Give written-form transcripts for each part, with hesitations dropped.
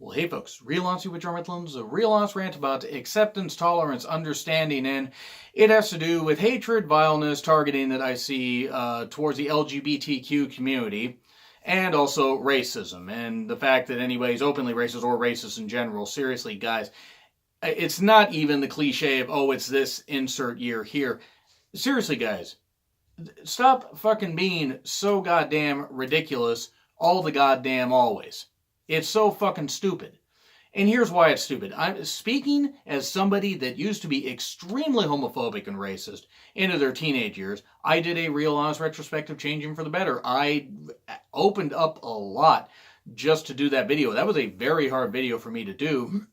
Well, hey folks, Real Honesty with John Midlands, a real honest rant about acceptance, tolerance, understanding, and it has to do with hatred, vileness, targeting that I see towards the LGBTQ community, and also racism, and the fact that anybody's openly racist or racist in general. Seriously, guys, it's not even the cliche of, oh, it's this insert year here. Seriously, guys, stop fucking being so goddamn ridiculous all the goddamn always. It's so fucking stupid. And here's why it's stupid. I'm speaking as somebody that used to be extremely homophobic and racist into their teenage years. I did a real honest retrospective changing for the better. I opened up a lot just to do that video. That was a very hard video for me to do.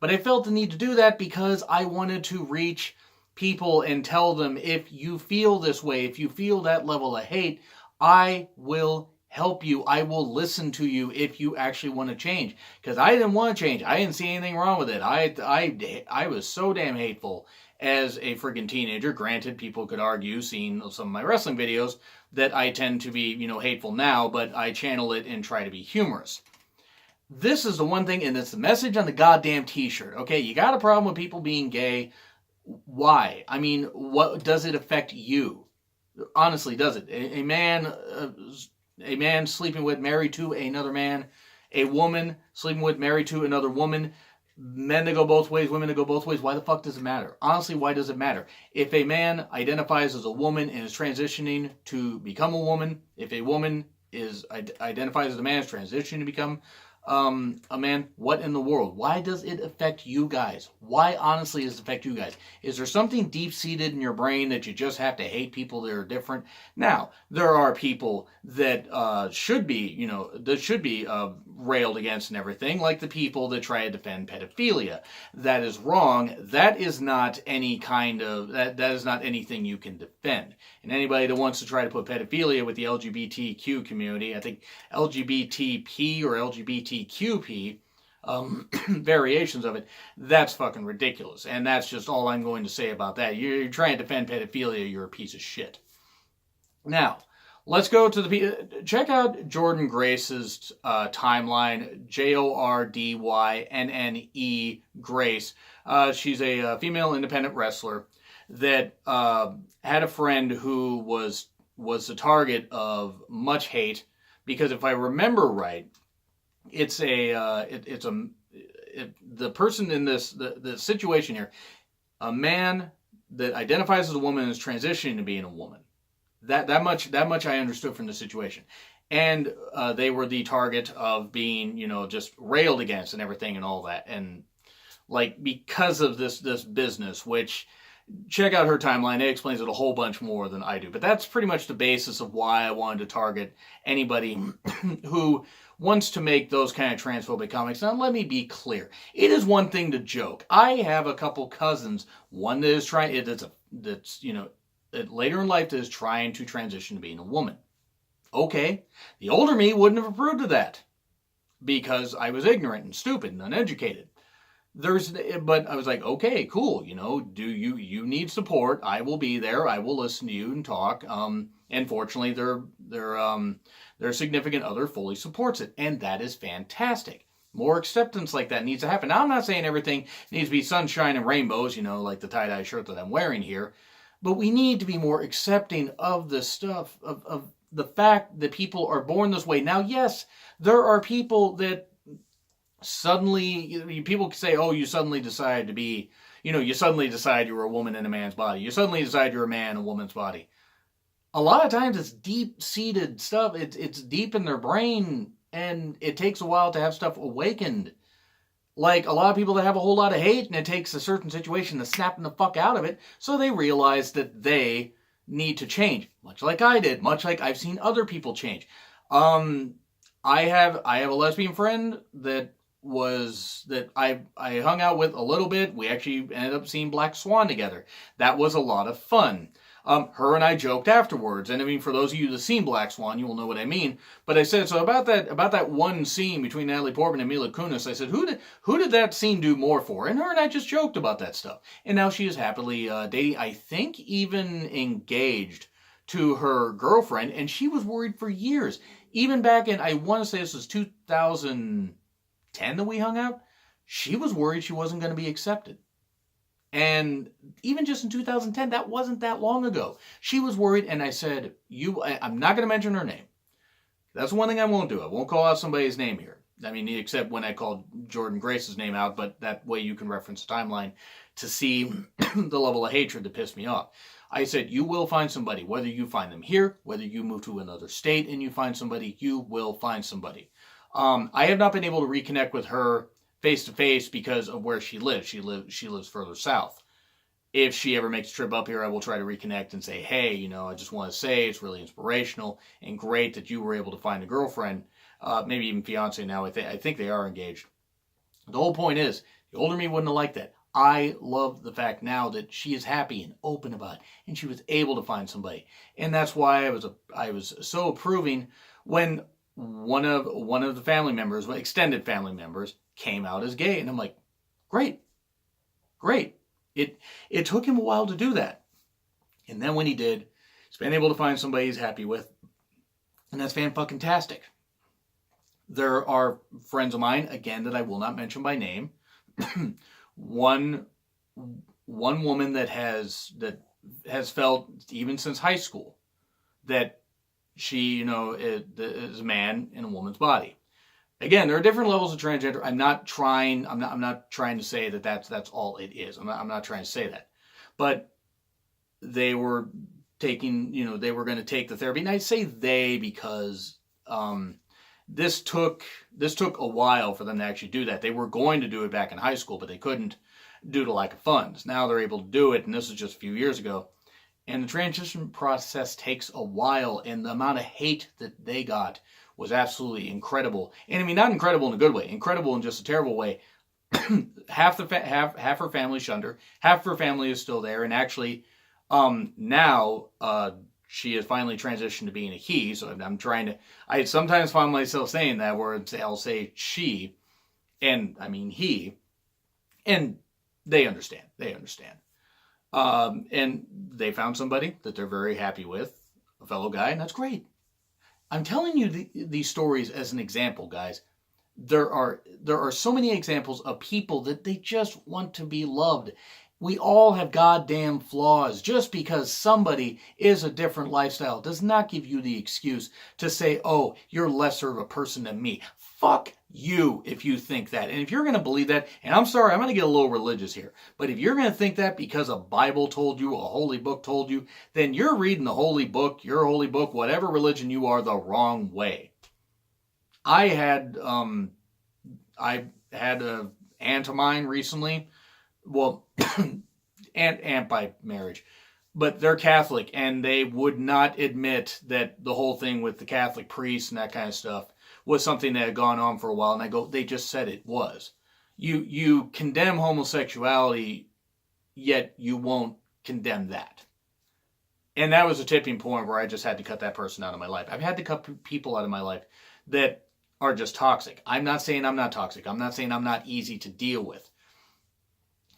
But I felt the need to do that because I wanted to reach people and tell them, if you feel this way, if you feel that level of hate, I will help you. I will listen to you if you actually want to change. Because I didn't want to change. I didn't see anything wrong with it. I was so damn hateful as a freaking teenager. Granted, people could argue, seeing some of my wrestling videos, that I tend to be, hateful now, but I channel it and try to be humorous. This is the one thing, and it's the message on the goddamn t-shirt. Okay, you got a problem with people being gay. Why? I mean, what does it affect you? Honestly, does it? A man sleeping with, married to another man, a woman sleeping with, married to another woman, men that go both ways, women that go both ways. Why the fuck does it matter? Honestly, why does it matter? If a man identifies as a woman and is transitioning to become a woman, if a woman identifies as a man, is transitioning to become a man, what in the world? Why does it affect you guys? Why honestly does it affect you guys? Is there something deep-seated in your brain that you just have to hate people that are different? Now, there are people that should be, railed against and everything, like the people that try to defend pedophilia. That is wrong. That is not any kind of, that is not anything you can defend. And anybody that wants to try to put pedophilia with the LGBTQ community, I think LGBTP or LGBTQP, variations of it, that's fucking ridiculous. And that's just all I'm going to say about that. You're trying to defend pedophilia, you're a piece of shit. Now, let's go to check out Jordynne Grace's timeline, JORDYNNE Grace. She's a female independent wrestler that had a friend who was the target of much hate, because if I remember right, the person in the situation here, a man that identifies as a woman is transitioning to being a woman. That much I understood from the situation. And they were the target of being, just railed against and everything and all that. And because of this business, which, check out her timeline, it explains it a whole bunch more than I do. But that's pretty much the basis of why I wanted to target anybody who wants to make those kind of transphobic comics. Now, let me be clear. It is one thing to joke. I have a couple cousins, one that is later in life that is trying to transition to being a woman. Okay, the older me wouldn't have approved of that because I was ignorant and stupid and uneducated. But I was like, okay, cool. Do you need support? I will be there. I will listen to you and talk. And fortunately, their significant other fully supports it, and that is fantastic. More acceptance like that needs to happen. Now, I'm not saying everything needs to be sunshine and rainbows, like the tie-dye shirt that I'm wearing here. But we need to be more accepting of the stuff, of the fact that people are born this way. Now, yes, there are people that suddenly, people say, oh, you suddenly decide to be, you suddenly decide you were a woman in a man's body. You suddenly decide you're a man in a woman's body. A lot of times it's deep-seated stuff. It's deep in their brain, and it takes a while to have stuff awakened. Like a lot of people that have a whole lot of hate, and it takes a certain situation to snap them the fuck out of it, so they realize that they need to change. Much like I did, much like I've seen other people change. I have a lesbian friend that I hung out with a little bit. We actually ended up seeing Black Swan together. That was a lot of fun. Her and I joked afterwards, and I mean, for those of you that seen Black Swan, you will know what I mean. But I said, so about that one scene between Natalie Portman and Mila Kunis, I said, who did that scene do more for? And her and I just joked about that stuff. And now she is happily dating, I think even engaged to her girlfriend, and she was worried for years. Even back in, I want to say this was 2000, 2010 that we hung out, she was worried she wasn't going to be accepted. And even just in 2010, that wasn't that long ago. She was worried, and I said, I'm not going to mention her name. That's one thing I won't do. I won't call out somebody's name here. I mean, except when I called Jordan Grace's name out, but that way you can reference the timeline to see the level of hatred that pissed me off. I said, you will find somebody, whether you find them here, whether you move to another state and you find somebody, you will find somebody. I have not been able to reconnect with her face to face because of where she lives. She lives further south. If she ever makes a trip up here, I will try to reconnect and say, hey, I just want to say it's really inspirational and great that you were able to find a girlfriend, maybe even fiance now. I think they are engaged. The whole point is, the older me wouldn't have liked that. I love the fact now that she is happy and open about it, and she was able to find somebody. And that's why I was so approving when one of the family members, extended family members, came out as gay. And I'm like, great. It took him a while to do that. And then when he did, he's been able to find somebody he's happy with. And that's fan-fucking-tastic. There are friends of mine, again, that I will not mention by name. One woman that has felt, even since high school, that she, is a man in a woman's body. Again, there are different levels of transgender. I'm not trying to say that that's all it is. I'm not trying to say that. But they were taking, they were going to take the therapy. And I say they because this took a while for them to actually do that. They were going to do it back in high school, but they couldn't due to lack of funds. Now they're able to do it, and this is just a few years ago. And the transition process takes a while, and the amount of hate that they got was absolutely incredible. And I mean, not incredible in a good way, incredible in just a terrible way. half her family shunned her, half her family is still there, and actually now she has finally transitioned to being a he. So I sometimes find myself saying that where I'll say she, and I mean he, and they understand. And they found somebody that they're very happy with, a fellow guy, and that's great. I'm telling you these stories as an example, guys. There are so many examples of people that they just want to be loved. We all have goddamn flaws. Just because somebody is a different lifestyle does not give you the excuse to say, oh, you're lesser of a person than me. Fuck you if you think that. And if you're going to believe that, and I'm sorry, I'm going to get a little religious here, but if you're going to think that because a Bible told you, a holy book told you, then you're reading the holy book, your holy book, whatever religion you are, the wrong way. I had a aunt of mine recently, well, aunt by marriage, but they're Catholic, and they would not admit that the whole thing with the Catholic priests and that kind of stuff was something that had gone on for a while. And I go, they just said it was. You condemn homosexuality, yet you won't condemn that. And that was a tipping point where I just had to cut that person out of my life. I've had to cut people out of my life that are just toxic. I'm not saying I'm not toxic. I'm not saying I'm not easy to deal with.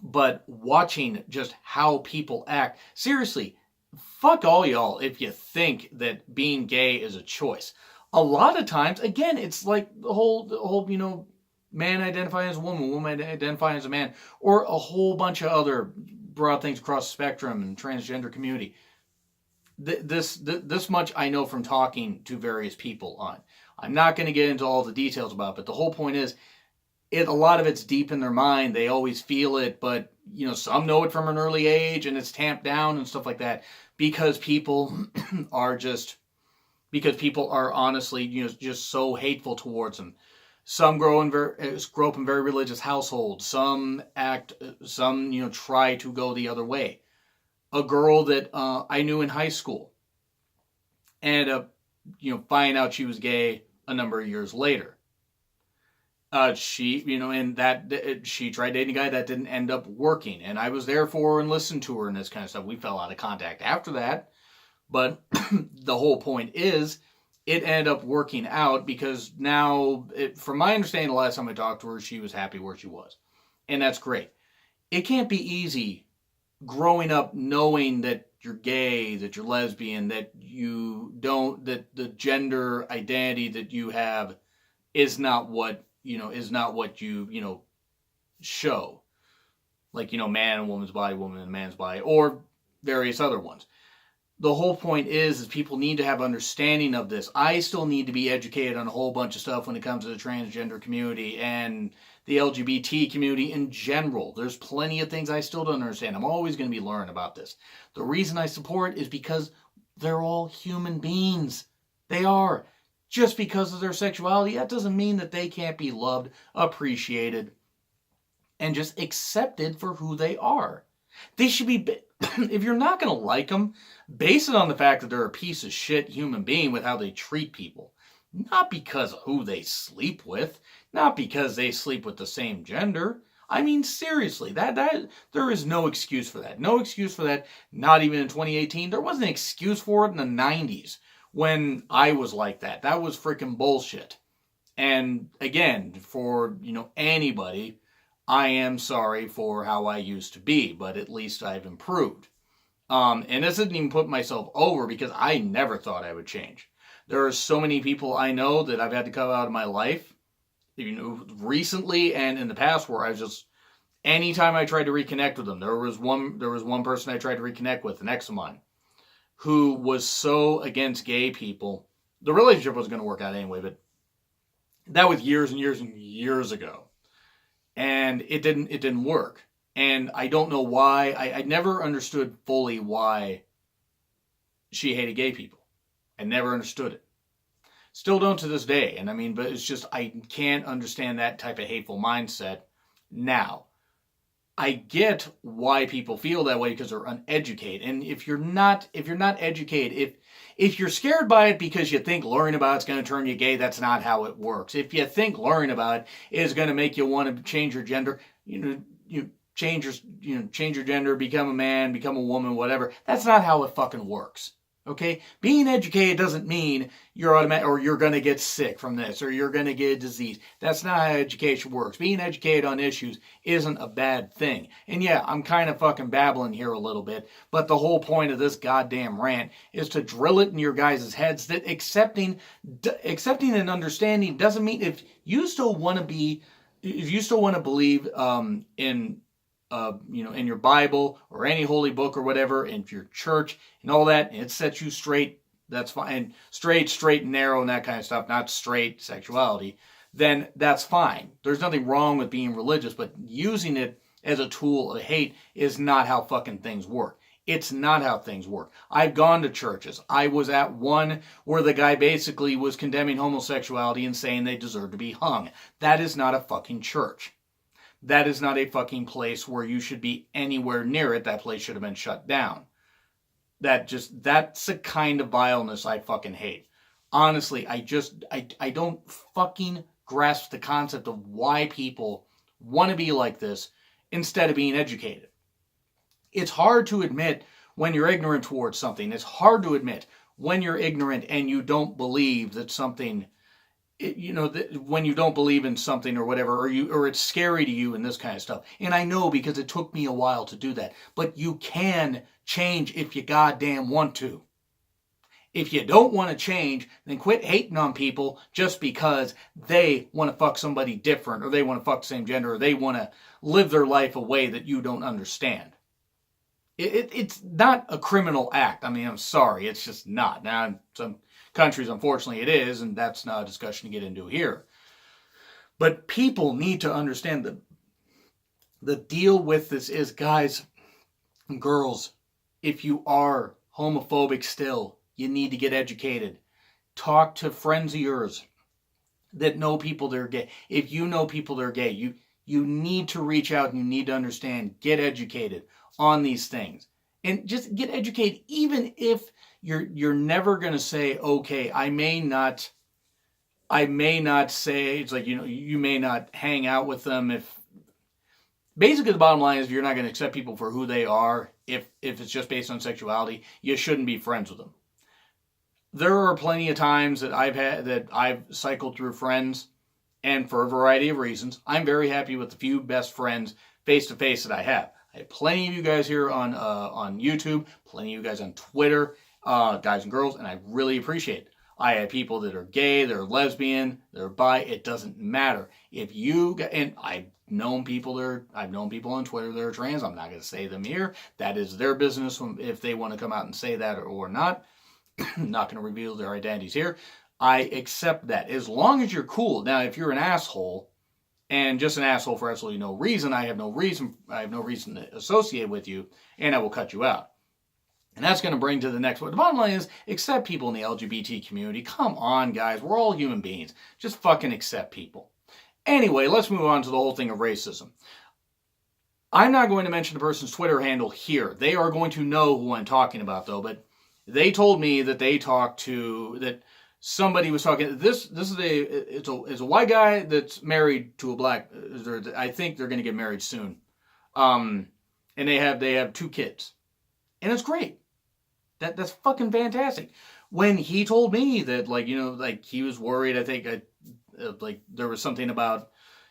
But watching just how people act, seriously, fuck all y'all if you think that being gay is a choice. A lot of times, again, it's like the whole, man identifying as a woman identifying as a man, or a whole bunch of other broad things across the spectrum and transgender community. This much I know from talking to various people on. I'm not going to get into all the details about it, but the whole point is, a lot of it's deep in their mind. They always feel it, but some know it from an early age, and it's tamped down and stuff like that because people are honestly just so hateful towards them. Some grow up in very religious households. Some try to go the other way. A girl that I knew in high school ended up finding out she was gay a number of years later. She tried dating a guy that didn't end up working, and I was there for her and listened to her and this kind of stuff. We fell out of contact after that, but the whole point is, it ended up working out because now, from my understanding, the last time I talked to her, she was happy where she was, and that's great. It can't be easy growing up knowing that you're gay, that you're lesbian, that the gender identity that you have is not what is not what you show. Like, man and woman's body, woman and man's body, or various other ones. The whole point is people need to have understanding of this. I still need to be educated on a whole bunch of stuff when it comes to the transgender community and the LGBT community in general. There's plenty of things I still don't understand. I'm always going to be learning about this. The reason I support is because they're all human beings. They are. Just because of their sexuality, that doesn't mean that they can't be loved, appreciated, and just accepted for who they are. They should be, if you're not going to like them, base it on the fact that they're a piece of shit human being with how they treat people. Not because of who they sleep with, not because they sleep with the same gender. I mean, seriously, that there is no excuse for that. No excuse for that, not even in 2018. There wasn't an excuse for it in the 90s when I was like that. That was freaking bullshit. And again, for, anybody, I am sorry for how I used to be, but at least I've improved. And this isn't even putting myself over because I never thought I would change. There are so many people I know that I've had to cut out of my life, recently and in the past, where I was just, anytime I tried to reconnect with them, there was one person I tried to reconnect with, an ex of mine, who was so against gay people. The relationship was going to work out anyway, but that was years and years and years ago. And it didn't work. And I don't know why. I never understood fully why she hated gay people. I never understood it. Still don't to this day. And I mean, but it's just, I can't understand that type of hateful mindset now. I get why people feel that way because they're uneducated. And if you're not educated, if you're scared by it because you think learning about it's going to turn you gay, that's not how it works. If you think learning about it is going to make you want to change your gender, change your gender, become a man, become a woman, whatever. That's not how it fucking works. Okay? Being educated doesn't mean you're automatic, or you're going to get sick from this, or you're going to get a disease. That's not how education works. Being educated on issues isn't a bad thing. And yeah, I'm kind of fucking babbling here a little bit, but the whole point of this goddamn rant is to drill it in your guys' heads that accepting and understanding doesn't mean, if you still want to believe in in your Bible or any holy book or whatever, and your church and all that, and it sets you straight, that's fine. And straight and narrow and that kind of stuff, not straight sexuality, then that's fine. There's nothing wrong with being religious, but using it as a tool of hate is not how fucking things work. It's not how things work. I've gone to churches. I was at one where the guy basically was condemning homosexuality and saying they deserve to be hung. That is not a fucking church. That is not a fucking place where you should be anywhere near it. That place should have been shut down. That's the kind of vileness I fucking hate. Honestly, I don't fucking grasp the concept of why people want to be like this instead of being educated. It's hard to admit when you're ignorant towards something. It's hard to admit when you're ignorant and you don't believe that something, when you don't believe in something or whatever, or it's scary to you and this kind of stuff. And I know because it took me a while to do that. But you can change if you goddamn want to. If you don't want to change, then quit hating on people just because they want to fuck somebody different, or they want to fuck the same gender, or they want to live their life a way that you don't understand. It's not a criminal act. I mean, I'm sorry, it's just not. Now, in some countries, unfortunately, it is, and that's not a discussion to get into here. But people need to understand that the deal with this is, guys and girls, if you are homophobic still, you need to get educated. Talk to friends of yours that know people that are gay. If you know people that are gay, you need to reach out and you need to understand. Get educated on these things. And just get educated, even if you're never going to say, okay, I may not say, it's like, you may not hang out with them if, basically the bottom line is, if you're not going to accept people for who they are, if it's just based on sexuality, you shouldn't be friends with them. There are plenty of times that I've cycled through friends, and for a variety of reasons, I'm very happy with the few best friends face to face that I have. I have plenty of you guys here on YouTube, plenty of you guys on Twitter, guys and girls, and I really appreciate it. I have people that are gay, they're lesbian, they're bi. It doesn't matter. If you, and I've known people on Twitter that are trans. I'm not going to say them here. That is their business if they want to come out and say that or not. I'm not going to reveal their identities here. I accept that as long as you're cool. Now, if you're an asshole and just an asshole for absolutely no reason, I have no reason to associate with you, and I will cut you out. And that's going to bring to the next one. The bottom line is, accept people in the LGBT community. Come on, guys. We're all human beings. Just fucking accept people. Anyway, let's move on to the whole thing of racism. I'm not going to mention the person's Twitter handle here. They are going to know who I'm talking about, though. But they told me that that somebody was talking. This is a white guy that's married to a black. I think they're going to get married soon. And they have 2 kids, and it's great. That's fucking fantastic. When he told me that, he was worried, I think, there was something about,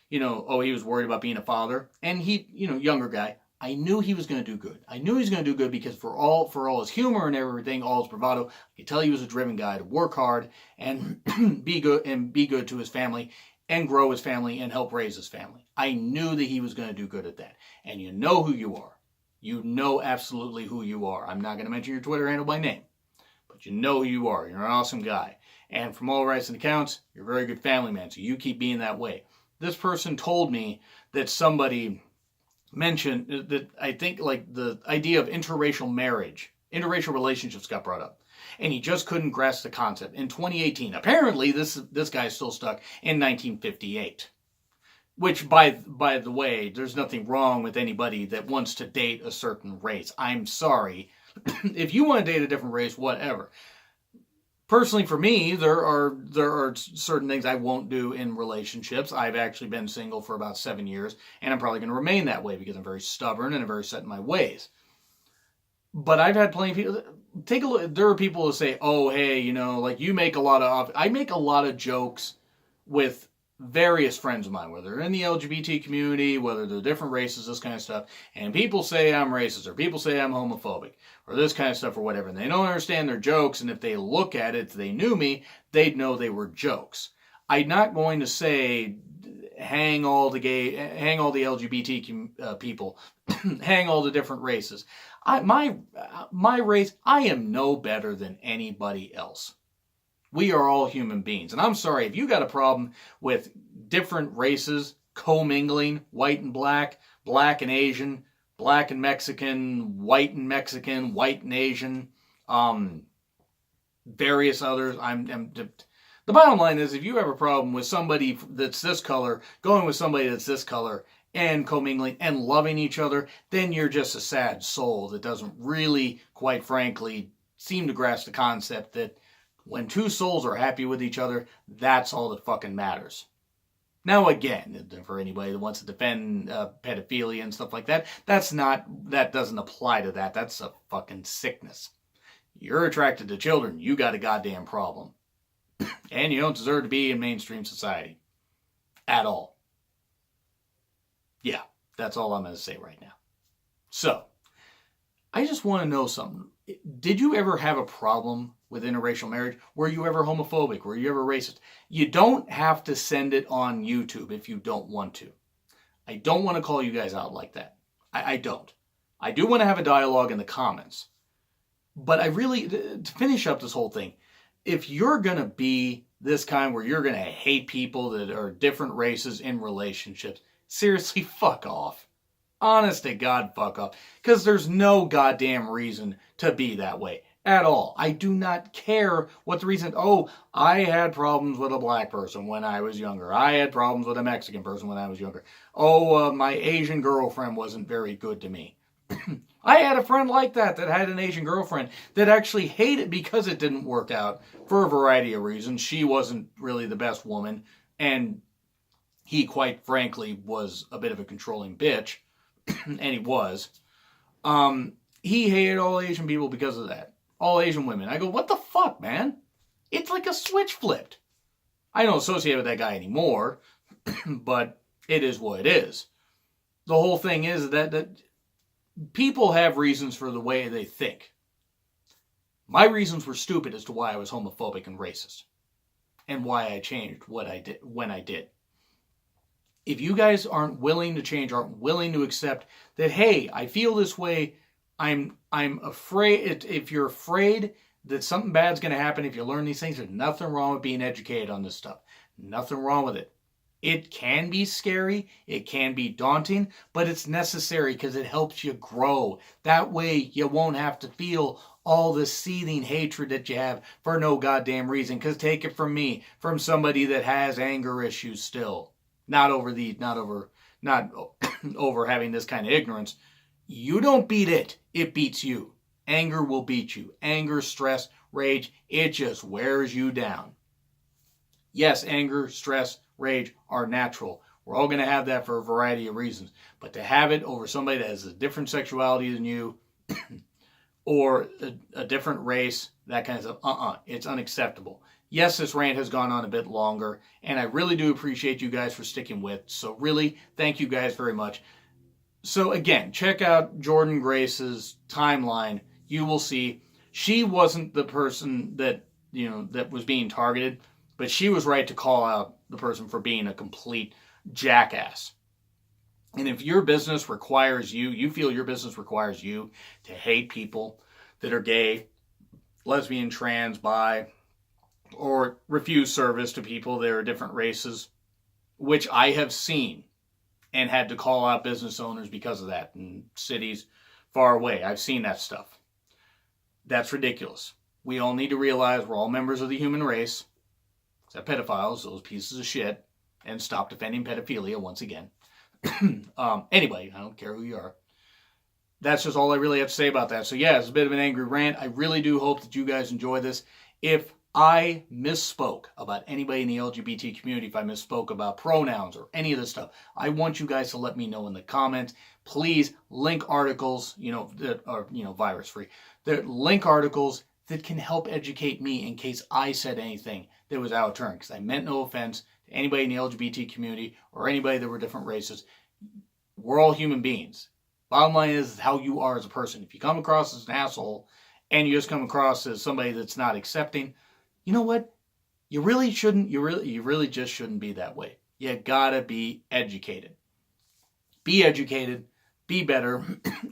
he was worried about being a father, and he, younger guy, I knew he was going to do good. I knew he was going to do good because for all his humor and everything, all his bravado, I could tell he was a driven guy to work hard and be good to his family and grow his family and help raise his family. I knew that he was going to do good at that. And you know who you are. You know absolutely who you are. I'm not going to mention your Twitter handle by name, but you know who you are. You're an awesome guy. And from all rights and accounts, you're a very good family man, so you keep being that way. This person told me that somebody mentioned that, I think, the idea of interracial relationships got brought up. And he just couldn't grasp the concept. In 2018, apparently this guy's still stuck in 1958. Which, by the way, there's nothing wrong with anybody that wants to date a certain race. I'm sorry. If you want to date a different race, whatever. Personally, for me, there are certain things I won't do in relationships. I've actually been single for about 7 years, and I'm probably going to remain that way because I'm very stubborn and I'm very set in my ways. But I've had plenty of people. Take a look. There are people who say, "Oh, hey, you make a lot of." I make a lot of jokes with various friends of mine, whether they're in the LGBT community, whether they're different races, this kind of stuff, and people say I'm racist, or people say I'm homophobic, or this kind of stuff, or whatever, and they don't understand their jokes, and if they look at it, if they knew me, they'd know they were jokes. I'm not going to say, hang all the LGBT people, hang all the different races. My race, I am no better than anybody else. We are all human beings. And I'm sorry, if you got a problem with different races commingling, white and black and Asian, black and Mexican, white and Asian, various others, the bottom line is, if you have a problem with somebody that's this color, going with somebody that's this color, and commingling and loving each other, then you're just a sad soul that doesn't really, quite frankly, seem to grasp the concept that when 2 souls are happy with each other, that's all that fucking matters. Now again, for anybody that wants to defend pedophilia and stuff like that, that doesn't apply to that. That's a fucking sickness. You're attracted to children, you got a goddamn problem. And you don't deserve to be in mainstream society. At all. Yeah, that's all I'm going to say right now. So, I just want to know something. Did you ever have a problem with interracial marriage? Were you ever homophobic? Were you ever racist? You don't have to send it on YouTube if you don't want to. I don't want to call you guys out like that. I don't. I do want to have a dialogue in the comments. But I really, to finish up this whole thing, if you're going to be this kind where you're going to hate people that are different races in relationships, seriously, fuck off. Honest to God, fuck off. Because there's no goddamn reason to be that way. At all. I do not care what the reason. Oh, I had problems with a black person when I was younger. I had problems with a Mexican person when I was younger. Oh, my Asian girlfriend wasn't very good to me. I had a friend like that had an Asian girlfriend that actually hated because it didn't work out for a variety of reasons. She wasn't really the best woman, and he, quite frankly, was a bit of a controlling bitch, and he was. He hated all Asian people because of that. All Asian women. I go, what the fuck, man? It's like a switch flipped. I don't associate with that guy anymore, but it is what it is. The whole thing is that people have reasons for the way they think. My reasons were stupid as to why I was homophobic and racist. And why I changed what I did when I did. If you guys aren't willing to change, aren't willing to accept that, hey, I feel this way, I'm afraid, if you're afraid that something bad's going to happen if you learn these things, there's nothing wrong with being educated on this stuff. Nothing wrong with it. It can be scary, it can be daunting, but it's necessary because it helps you grow. That way you won't have to feel all this seething hatred that you have for no goddamn reason. Because take it from me, from somebody that has anger issues still. Not over having this kind of ignorance. You don't beat it, it beats you. Anger will beat you. Anger, stress, rage, it just wears you down. Yes, anger, stress, rage are natural. We're all going to have that for a variety of reasons. But to have it over somebody that has a different sexuality than you or a different race, that kind of stuff, it's unacceptable. Yes, this rant has gone on a bit longer, and I really do appreciate you guys for sticking with. So really, thank you guys very much. So again, check out Jordan Grace's timeline. You will see she wasn't the person that was being targeted, but she was right to call out the person for being a complete jackass. And if your business requires you feel your business requires you to hate people that are gay, lesbian, trans, bi, or refuse service to people that are different races, which I have seen and had to call out business owners because of that in cities far away. I've seen that stuff. That's ridiculous. We all need to realize we're all members of the human race, except pedophiles, those pieces of shit, and stop defending pedophilia once again. Anyway, I don't care who you are. That's just all I really have to say about that. So yeah, it's a bit of an angry rant. I really do hope that you guys enjoy this. If I misspoke about anybody in the LGBT community, if I misspoke about pronouns or any of this stuff, I want you guys to let me know in the comments. Please link articles, that are, virus-free. Link articles that can help educate me in case I said anything that was out of turn. Because I meant no offense to anybody in the LGBT community or anybody that were different races. We're all human beings. Bottom line is how you are as a person. If you come across as an asshole and you just come across as somebody that's not accepting, you know what? You really shouldn't. You really just shouldn't be that way. You gotta be educated. Be educated. Be better.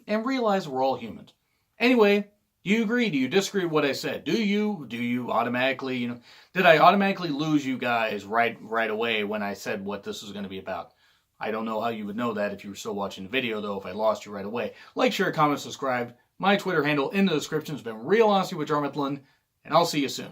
And realize we're all humans. Anyway, do you agree? Do you disagree with what I said? Do you automatically, did I automatically lose you guys right away when I said what this was going to be about? I don't know how you would know that if you were still watching the video, though, if I lost you right away. Like, share, comment, subscribe. My Twitter handle in the description has been Real Honesty with Jarmuth Lund, and I'll see you soon.